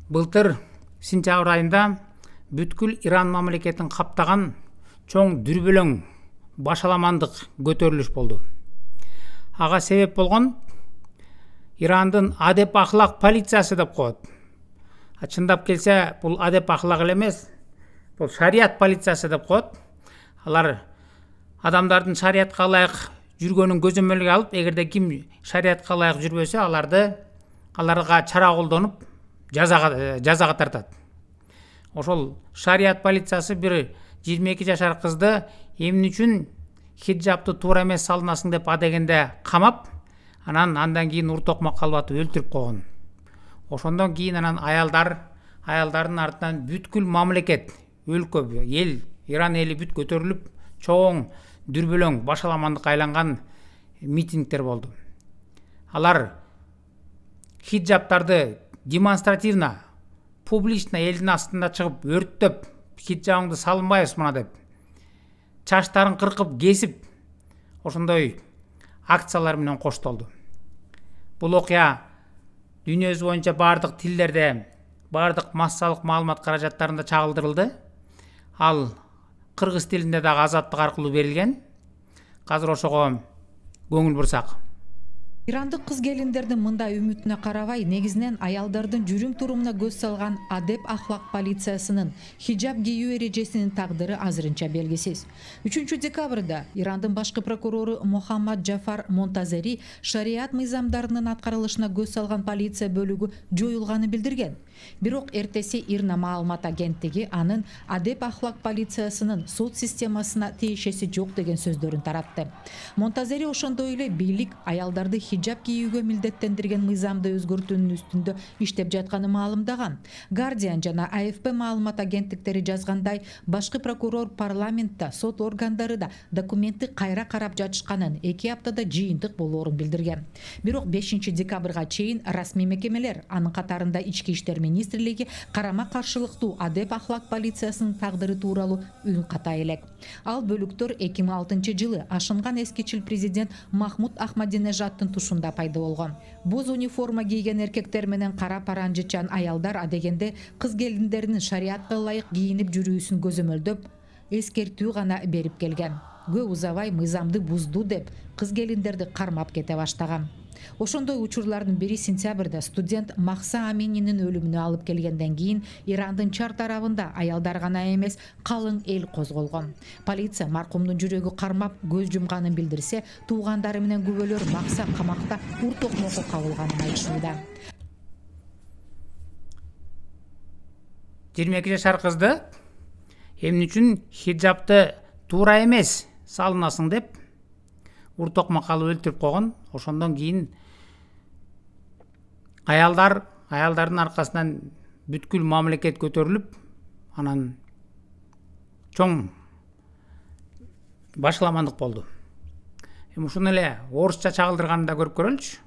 Былтыр сентябрь айында бүткүл Иран мамлекетин каптаган чоң дүрбөлөң башаламандык көтөрүлүш болду. Ага себеп болгон Ирандын адеп ахлак полициясы деп коет. Чындап келсе, бул адеп ахлак эле эмес, бул шарият полициясы деп коет. Алар адамдардын шариятка ылайык жүргөнүн көзөмөлгө алып, эгерде ким шариятка ылайык жүрбөсө, аларга чара колдонуп жазага тартат. Ошол шарият полициясы бир 22 жашар кызды эмне үчүн хиджабты туура эмес салынасың деп адегенде камап, андан кийин уртокмак калбатып өлтүрүп койгон. Ошондон кийин анан аялдардын артынан бүткүл мамлекет, өлкө, эл, Иран эли бүт көтөрүлүп, чоң дүрбөлөң башаламандыкка айланган митингдер болду. Алар хиджабтарды демонстративно, публично элдин астында чыгып өрттөп, хиджабыңды салынбайсыз мына деп, чачтарын кыркып кесип, ошондой акциялар менен коштолду. Бул окуя дүйнөбүз боюнча бардык тилдерде, бардык массалык маалымат каражаттарында чагылдырылды. Ал кыргыз тилинде дагы азаттык аркылуу берилген. Азыр ошого көңүл бурсак. Ирандык кыз келиндердин мындай үмүтүнө карабай, негизинен аялдардын жүрүм турумуна көз салган адеп ахлак полициясынын хиджаб кийүү эрежесинин тагдыры азырынча белгисиз. 3 декабрда Ирандын башкы прокурору Мухаммад Джафар Монтазери шарият мыйзамдарынын аткарылышына көз салган полиция бөлүгү жоюлганын билдирген. Бирок эртеси Ирна маалымат агенттиги анын адеп ахлак полициясынын сот системасына тиешеси жок деген сөздөрүн таратты. Монтазери ошондой эле бийлик аялдарды хиджаб кийүүгө милдеттендирген мыйзамды өзгөртүүнүн үстүндө иштеп жатканын маалымдаган. Guardian жана AFP маалымат агенттиктери жазгандай, башкы прокурор парламентте, сот органдары да документти кайра карап жатышканын, 2 аптада жыйынтык болоорун билдирген. Бирок 5 декабрга чейин расмий мекемелер, анын катарында Ички иштер министрлиги карама каршылыктуу адеп ахлак полициясынын тагдыры тууралуу үн ката элек. Ал бөлүктөр 2006 жылы ашынган эскичил президент Махмуд Ахмадинежадтын тушунда пайда болгон. Боз униформа кийген эркектер менен кара паранжычан аялдар адегенде кыз келиндеринин шариятка ылайык кийинип жүрүүсүн көзөмөлдөп, эскертүү гана берип келген. Көп узабай мыйзамды бузду деп кыз келиндерди кармап кете баштаган. Ошондой учурлардын бири сентябрда студент Махса Амининин өлүмүнө алып келгенден кийин Ирандын чар тарабында аялдар гана эмес, калың эл козголгон. Полиция маркумдун жүрөгү кармап көз жумганын билдирсе, туугандары менен күбөлөр Махса камакта уртокмокко кабылганын айтышууда. 22 жашар кызды эмне үчүн хиджабты туура эмес салынасың деп уртокмак алып өлтүрүп койгон. Ошондон кийин аялдардын аркасынан бүткүл мамлекет көтөрүлүп, анан чоң башаламандык болду. Ушуну эле орусча чагылдырганын да көрүп көрөлүчү.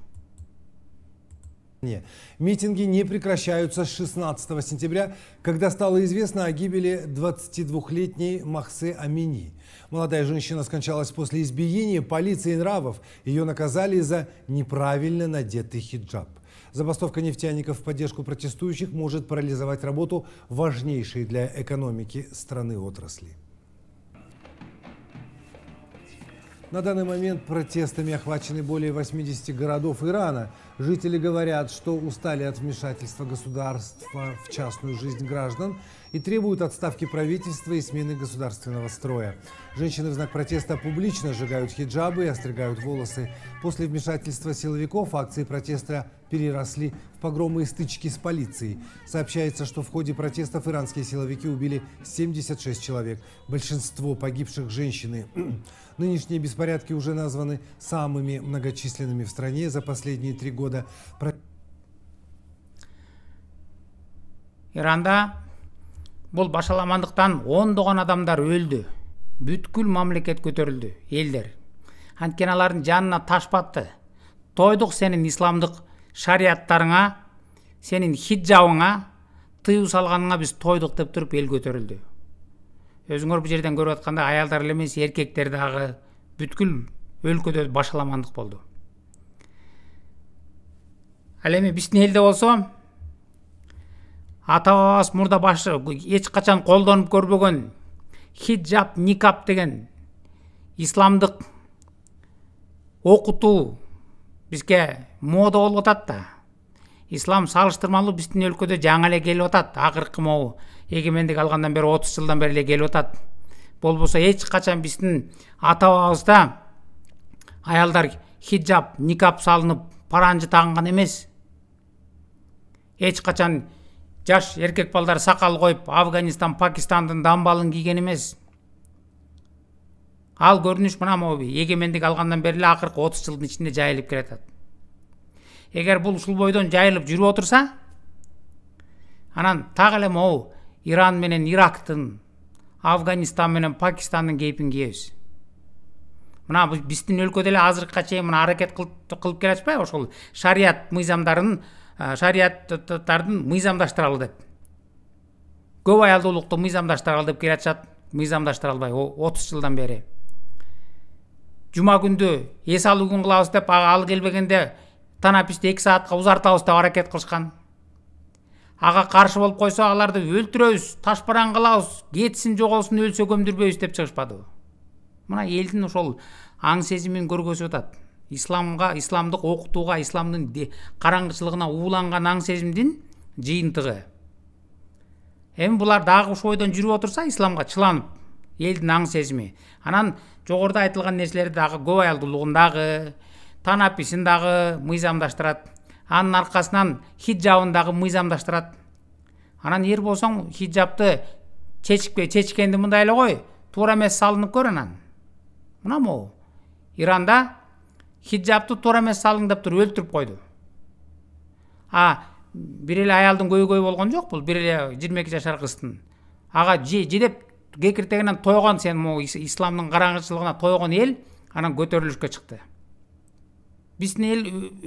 Митинги не прекращаются с 16 сентября, когда стало известно о гибели 22-летней Махсы Амини. Молодая женщина скончалась после избиения полиции нравов. Ее наказали за неправильно надетый хиджаб. Забастовка нефтяников в поддержку протестующих может парализовать работу важнейшей для экономики страны отрасли. На данный момент протестами охвачены более 80 городов Ирана. Жители говорят, что устали от вмешательства государства в частную жизнь граждан и требуют отставки правительства и смены государственного строя. Женщины в знак протеста публично сжигают хиджабы и остригают волосы. После вмешательства силовиков акции протеста переросли в погромы и стычки с полицией. Сообщается, что в ходе протестов иранские силовики убили 76 человек. Большинство погибших женщины. Нынешние беспорядки уже названы самыми многочисленными в стране за последние 3 года. Иранда бул башаламандыктан ондогон адамдар өлдү. Бүткүл мамлекет көтөрүлдү, элдер. Анткени алардын жанына таш батты. Тойдук сенин исламдык шариаттарыңа, сенин хиджабыңа, тыюу салганыңа биз тойдук деп туруп эл көтөрүлдү. Өзүңөр бул жерден көрүп атканда аялдар эле эмес, эркектер дагы бүткүл өлкөдө башаламандык болду. Ал эми биздин элде болсо ата бабабыз мурда башы эч качан колдонуп көрбөгөн хиджаб, никап деген исламдык окутуу бизге мода болуп атат да. Ислам салыштырмалуу биздин өлкөдө жаңы эле келип атат. Акыркы могу эгемендик алгандан бери 30 жылдан бери эле келип атат. Болбосо эч качан биздин ата бабабызда аялдар хиджаб, никап салынып паранжы тагынган эмес. Эч качан жаш эркек балдар сакал коюп Афганистан, Пакистандын дамбалын кийген эмес. Ал көрүнүш мына могу эгемендик алгандан бери эле акыркы 30 жылдын ичинде жайылып келатат. Эгер бул ушул бойдон жайылып жүрүп отурса, анан так эле могу Иран менен Ирактын, Афганистан менен Пакистандын кейпин кийебиз. Мына биздин өлкөдө эле азыркыга чейин мына аракет кылып келатпайбы ошол шарият мыйзамдарын, шарияттардын мыйзамдаштыралы деп. Көп аялдуулукту мыйзамдаштыралы деп келатышат, мыйзамдаштыра албай 30 жылдан бери. Жума күндү эс алуу күн кылабыз деп, ал келбегенде танаписти 2 саатка узартабыз деп аракет кылышкан. Ага каршы болуп койсо аларды өлтүрөбүз, ташпаран кылабыз, кетсин жоголсун, өлсө көмдүрбөйбүз деп чыгышпадыбы. Мына элдин ошол аң сезимин көргөзүп атат. Исламга, исламдык окутууга, исламдын караңгычылыгына ууланган аң сезимдин жыйынтыгы. Эми булар дагы ушул бойдон жүрүп отурса, исламга чыланып, элдин аң сезими. Анан жогоруда айтылган нерселерди дагы көп аялдуулугун дагы, танаписин дагы мыйзамдаштырат. Анын аркасынан хиджабын дагы мыйзамдаштырат. Анан ер болсоң хиджабты чечкенди мындай эле кой, туура эмес салынып көр анан. Мына могу Иранда хиджабты туура эмес салың деп туруп өлтүрүп койду. Бир эле аялдын көйгөйү болгон жок, бул бир эле 22 жашар кыздын. Ага жедеп кекиртегинен тойгон, сен могу исламдын караңгычылыгына тойгон эл анан көтөрүлүшкө чыкты. Биздин эл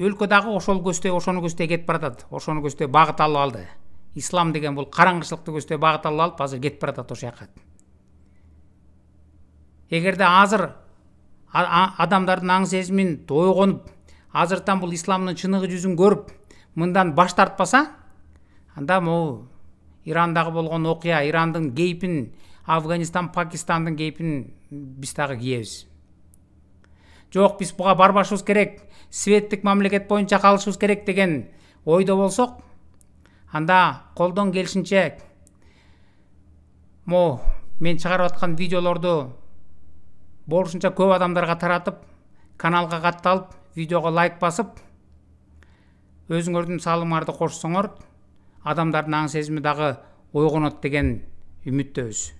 өлкө дагы ошону көздөй кетип баратат. Ошону көздөй багыт алып алды. Ислам деген бул караңгычылыкты көздөй багыт алып азыр кетип баратат ошол жака. Эгерде азыр адамдардын аң сезимин ойгонуп, азыртан бул исламдын чыныгы жүзүн көрүп, мындан баш тартпаса, анда могу Ирандагы болгон окуя, Ирандын кейпин, Афганистан, Пакистандын кейпин биз дагы кийебиз. Жок, биз буга барбашыбыз керек, светтик мамлекет боюнча калышыбыз керек деген ойдо болсок, анда колдон келишинче мен чыгарып аткан видеолорду болушунча көп адамдарга таратып, каналга катталып, видеого лайк басып, өзүңөрдүн салымыңарды кошсоңор, адамдардын аң сезими дагы ойгонот деген үмүттөбүз.